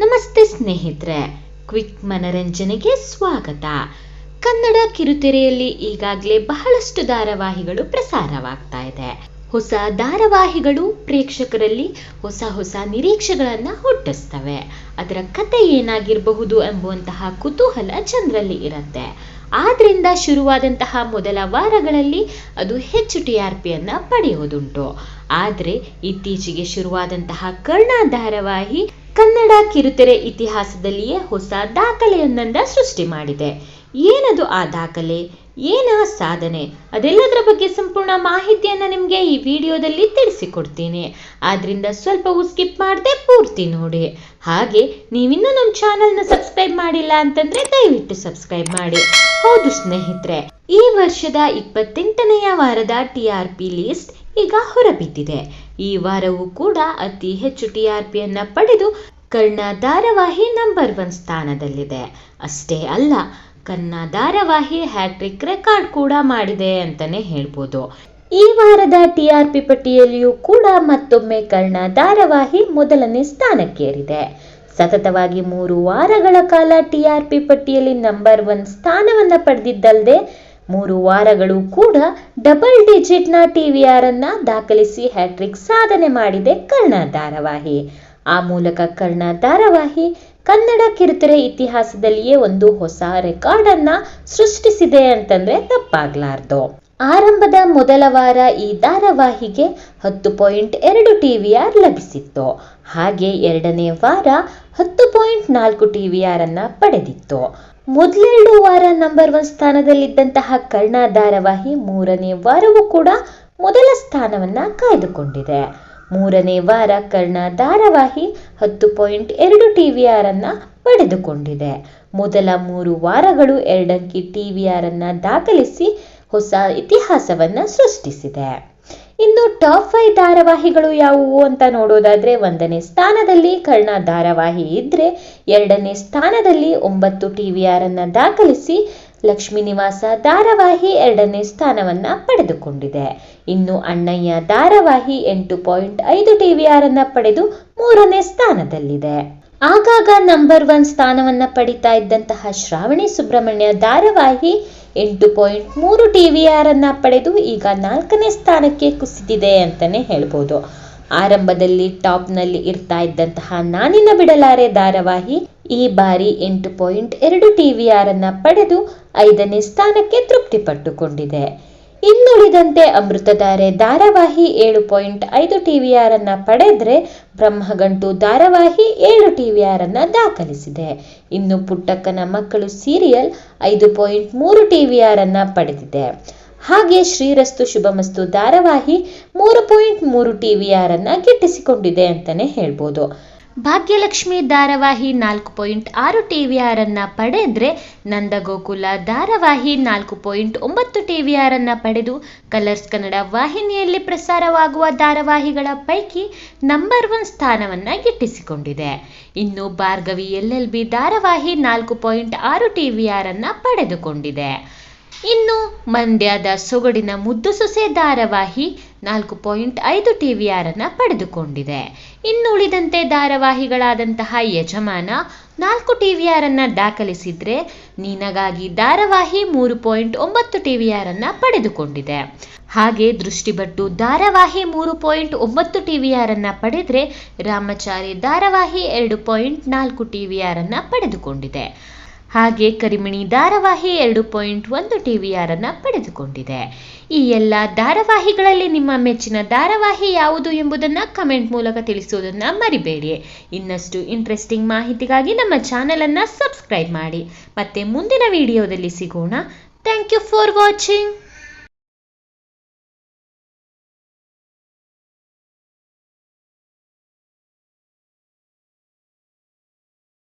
ನಮಸ್ತೆ ಸ್ನೇಹಿತರೆ, ಕ್ವಿಕ್ ಮನರಂಜನೆಗೆ ಸ್ವಾಗತ. ಕನ್ನಡ ಕಿರುತೆರೆಯಲ್ಲಿ ಈಗಾಗಲೇ ಬಹಳಷ್ಟು ಧಾರಾವಾಹಿಗಳು ಪ್ರಸಾರವಾಗ್ತಾ ಇದೆ. ಹೊಸ ಧಾರಾವಾಹಿಗಳು ಪ್ರೇಕ್ಷಕರಲ್ಲಿ ಹೊಸ ನಿರೀಕ್ಷೆಗಳನ್ನು ಹುಟ್ಟಿಸ್ತವೆ. ಅದರ ಕತೆ ಏನಾಗಿರಬಹುದು ಎಂಬುವಂತಹ ಕುತೂಹಲ ಜನರಲ್ಲಿ ಇರುತ್ತೆ. ಆದ್ರಿಂದ ಶುರುವಾದಂತಹ ಮೊದಲ ವಾರಗಳಲ್ಲಿ ಅದು ಹೆಚ್ಚು TRPಯನ್ನು ಪಡೆಯೋದುಂಟು. ಆದರೆ ಇತ್ತೀಚೆಗೆ ಶುರುವಾದಂತಹ ಕರ್ಣ ಧಾರಾವಾಹಿ ಕನ್ನಡ ಕಿರುತೆರೆ ಇತಿಹಾಸದಲ್ಲಿಯೇ ಹೊಸ ದಾಖಲೆಯೊಂದನ್ನ ಸೃಷ್ಟಿ ಮಾಡಿದೆ. ಏನದು ಆ ದಾಖಲೆ, ಏನ ಸಾಧನೆ, ಅದೆಲ್ಲದರ ಬಗ್ಗೆ ಸಂಪೂರ್ಣ ಮಾಹಿತಿಯನ್ನು ನಿಮಗೆ ಈ ವಿಡಿಯೋದಲ್ಲಿ ತಿಳಿಸಿಕೊಡ್ತೀನಿ. ಆದ್ರಿಂದ ಸ್ವಲ್ಪವೂ ಸ್ಕಿಪ್ ಮಾಡದೆ ಪೂರ್ತಿ ನೋಡಿ. ಹಾಗೆ ನೀವಿನ್ನೂ ನಮ್ಮ ಚಾನಲ್ನ ಸಬ್ಸ್ಕ್ರೈಬ್ ಮಾಡಿಲ್ಲ ಅಂತಂದ್ರೆ ದಯವಿಟ್ಟು ಸಬ್ಸ್ಕ್ರೈಬ್ ಮಾಡಿ. ಹೌದು ಸ್ನೇಹಿತರೆ, ಈ ವರ್ಷದ 28ನೆಯ ವಾರದ TRP ಲಿಸ್ಟ್ ಈಗ ಹೊರಬಿದ್ದಿದೆ. ಈ ವಾರವೂ ಕೂಡ ಅತಿ ಹೆಚ್ಚು TRPಯನ್ನು ಪಡೆದು ಕರ್ಣ ಧಾರಾವಾಹಿ ನಂಬರ್ 1 ಸ್ಥಾನದಲ್ಲಿದೆ. ಅಷ್ಟೇ ಅಲ್ಲ, ಕರ್ಣ ಧಾರಾವಾಹಿ ಹ್ಯಾಟ್ರಿಕ್ ರೆಕಾರ್ಡ್ ಕೂಡ ಮಾಡಿದೆ ಅಂತಾನೆ ಹೇಳ್ಬೋದು. ಈ ವಾರದ TRP ಪಟ್ಟಿಯಲ್ಲಿಯೂ ಕೂಡ ಮತ್ತೊಮ್ಮೆ ಕರ್ಣ ಧಾರಾವಾಹಿ ಮೊದಲನೇ ಸ್ಥಾನಕ್ಕೇರಿದೆ. ಸತತವಾಗಿ 3 ವಾರಗಳ ಕಾಲ TRP ಪಟ್ಟಿಯಲ್ಲಿ ನಂಬರ್ 1 ಸ್ಥಾನವನ್ನ ಪಡೆದಿದ್ದಲ್ಲದೆ 3 ವಾರಗಳು ಕೂಡ ಡಬಲ್ ಡಿಜಿಟ್ನ TVR ಅನ್ನ ದಾಖಲಿಸಿ ಹ್ಯಾಟ್ರಿಕ್ ಸಾಧನೆ ಮಾಡಿದೆ ಕರ್ಣ ಧಾರಾವಾಹಿ. ಆ ಮೂಲಕ ಕರ್ಣ ಧಾರಾವಾಹಿ ಕನ್ನಡ ಕಿರುತೆರೆ ಇತಿಹಾಸದಲ್ಲಿಯೇ ಒಂದು ಹೊಸ ರೆಕಾರ್ಡ್ ಅನ್ನ ಸೃಷ್ಟಿಸಿದೆ ಅಂತಂದ್ರೆ ತಪ್ಪಾಗ್ಲಾರ್ದು. ಆರಂಭದ ಮೊದಲ ವಾರ ಈ ಧಾರಾವಾಹಿಗೆ 10.2 TVR ಲಭಿಸಿತ್ತು. ಹಾಗೆ ಎರಡನೇ ವಾರ 10.4 TVR ಅನ್ನ ಪಡೆದಿತ್ತು. ಮೊದಲೆರಡು ವಾರ ನಂಬರ್ 1 ಸ್ಥಾನದಲ್ಲಿದ್ದಂತಹ ಕರ್ಣ ಧಾರಾವಾಹಿ ಮೂರನೇ ವಾರವೂ ಕೂಡ ಮೊದಲ ಸ್ಥಾನವನ್ನ ಕಾಯ್ದುಕೊಂಡಿದೆ. ಮೂರನೇ ವಾರ ಕರ್ಣ ಧಾರಾವಾಹಿ 10.2 TVR ಅನ್ನ ಪಡೆದುಕೊಂಡಿದೆ. ಮೊದಲ 3 ವಾರಗಳು 2 ಅಂಕಿ TVR ಅನ್ನ ದಾಖಲಿಸಿ ಹೊಸ ಇತಿಹಾಸವನ್ನ ಸೃಷ್ಟಿಸಿದೆ. ಇನ್ನು ಟಾಪ್ 5 ಧಾರಾವಾಹಿಗಳು ಯಾವುವು ಅಂತ ನೋಡೋದಾದ್ರೆ 1ನೇ ಸ್ಥಾನದಲ್ಲಿ ಕರ್ಣ ಧಾರಾವಾಹಿ ಇದ್ರೆ 2ನೇ ಸ್ಥಾನದಲ್ಲಿ 9 TVR ಅನ್ನ ದಾಖಲಿಸಿ ಲಕ್ಷ್ಮೀ ನಿವಾಸ ಧಾರಾವಾಹಿ 2ನೇ ಸ್ಥಾನವನ್ನ ಪಡೆದುಕೊಂಡಿದೆ. ಇನ್ನು ಅಣ್ಣಯ್ಯ ಧಾರಾವಾಹಿ 8.5 TVR ಅನ್ನ ಪಡೆದು 3ನೇ ಸ್ಥಾನದಲ್ಲಿದೆ. ಆಗಾಗ ನಂಬರ್ 1 ಸ್ಥಾನವನ್ನ ಪಡಿತಾ ಇದ್ದಂತಹ ಶ್ರಾವಣಿ ಸುಬ್ರಹ್ಮಣ್ಯ ಧಾರಾವಾಹಿ 8.3 TVR ಅನ್ನ ಪಡೆದು ಈಗ 4ನೇ ಸ್ಥಾನಕ್ಕೆ ಕುಸಿದಿದೆ ಅಂತಾನೆ ಹೇಳ್ಬೋದು. ಆರಂಭದಲ್ಲಿ ಟಾಪ್ನಲ್ಲಿ ಇರ್ತಾ ಇದ್ದಂತಹ ನಾನಿನ ಬಿಡಲಾರೆ ಧಾರಾವಾಹಿ ಈ ಬಾರಿ 8.2 TVR ಅನ್ನ ಪಡೆದು 5ನೇ ಸ್ಥಾನಕ್ಕೆ ತೃಪ್ತಿಪಟ್ಟುಕೊಂಡಿದೆ. ಇನ್ನುಳಿದಂತೆ ಅಮೃತಧಾರೆ ಧಾರಾವಾಹಿ 7.5 TVR ಅನ್ನ ಪಡೆದ್ರೆ ಬ್ರಹ್ಮಗಂಟು ಧಾರಾವಾಹಿ 7 TVR ಅನ್ನ ದಾಖಲಿಸಿದೆ. ಇನ್ನು ಪುಟ್ಟಕ್ಕನ ಮಕ್ಕಳು ಸೀರಿಯಲ್ 5.3 TVR ಅನ್ನ ಪಡೆದಿದೆ. ಹಾಗೆ ಶ್ರೀರಸ್ತು ಶುಭಮಸ್ತು ಧಾರಾವಾಹಿ 3.3 TVR ಅನ್ನ ಗಿಟ್ಟಿಸಿಕೊಂಡಿದೆ ಅಂತಾನೆ ಹೇಳ್ಬೋದು. ಭಾಗ್ಯಲಕ್ಷ್ಮಿ ಧಾರಾವಾಹಿ 4.6 TVR ಅನ್ನ ಪಡೆದ್ರೆ ನಂದಗೋಕುಲ ಧಾರಾವಾಹಿ 4.9 TVR ಅನ್ನ ಪಡೆದು ಕಲರ್ಸ್ ಕನ್ನಡ ವಾಹಿನಿಯಲ್ಲಿ ಪ್ರಸಾರವಾಗುವ ಧಾರಾವಾಹಿಗಳ ಪೈಕಿ ನಂಬರ್ 1 ಸ್ಥಾನವನ್ನ ಗಿಟ್ಟಿಸಿಕೊಂಡಿದೆ. ಇನ್ನು ಭಾರ್ಗವಿ LLB ಧಾರಾವಾಹಿ 4.6 TVR ಅನ್ನ ಪಡೆದುಕೊಂಡಿದೆ. ಇನ್ನು ಮಂಡ್ಯದ ಸೊಗಡಿನ ಮುದ್ದು ಸೊಸೆ ಧಾರಾವಾಹಿ 4.5 TVR ಅನ್ನ ಪಡೆದುಕೊಂಡಿದೆ. ಇನ್ನು ಉಳಿದಂತೆ ಧಾರಾವಾಹಿಗಳಾದಂತಹ ಯಜಮಾನ 4 TVR ಅನ್ನ ದಾಖಲಿಸಿದ್ರೆ ನಿನಗಾಗಿ ಧಾರಾವಾಹಿ 3.9 TVR ಅನ್ನ ಪಡೆದುಕೊಂಡಿದೆ. ಹಾಗೆ ದೃಷ್ಟಿಬಟ್ಟು ಧಾರಾವಾಹಿ 3.9 TVR ಅನ್ನ ಪಡೆದ್ರೆ ರಾಮಚಾರಿ ಧಾರಾವಾಹಿ 2.4 TVR ಅನ್ನ ಪಡೆದುಕೊಂಡಿದೆ. ಹಾಗೆ ಕರಿಮಣಿ ಧಾರಾವಾಹಿ 2.1 TVR ಅನ್ನ ಪಡೆದುಕೊಂಡಿದೆ. ಈ ಎಲ್ಲ ಧಾರಾವಾಹಿಗಳಲ್ಲಿ ನಿಮ್ಮ ಮೆಚ್ಚಿನ ಧಾರಾವಾಹಿ ಯಾವುದು ಎಂಬುದನ್ನು ಕಮೆಂಟ್ ಮೂಲಕ ತಿಳಿಸೋದನ್ನ ಮರಿಬೇಡಿ. ಇನ್ನಷ್ಟು ಇಂಟ್ರೆಸ್ಟಿಂಗ್ ಮಾಹಿತಿಗಾಗಿ ನಮ್ಮ ಚಾನೆಲ್ ಅನ್ನ ಸಬ್ಸ್ಕ್ರೈಬ್ ಮಾಡಿ. ಮತ್ತೆ ಮುಂದಿನ ವಿಡಿಯೋದಲ್ಲಿ ಸಿಗೋಣ. Thank you for watching.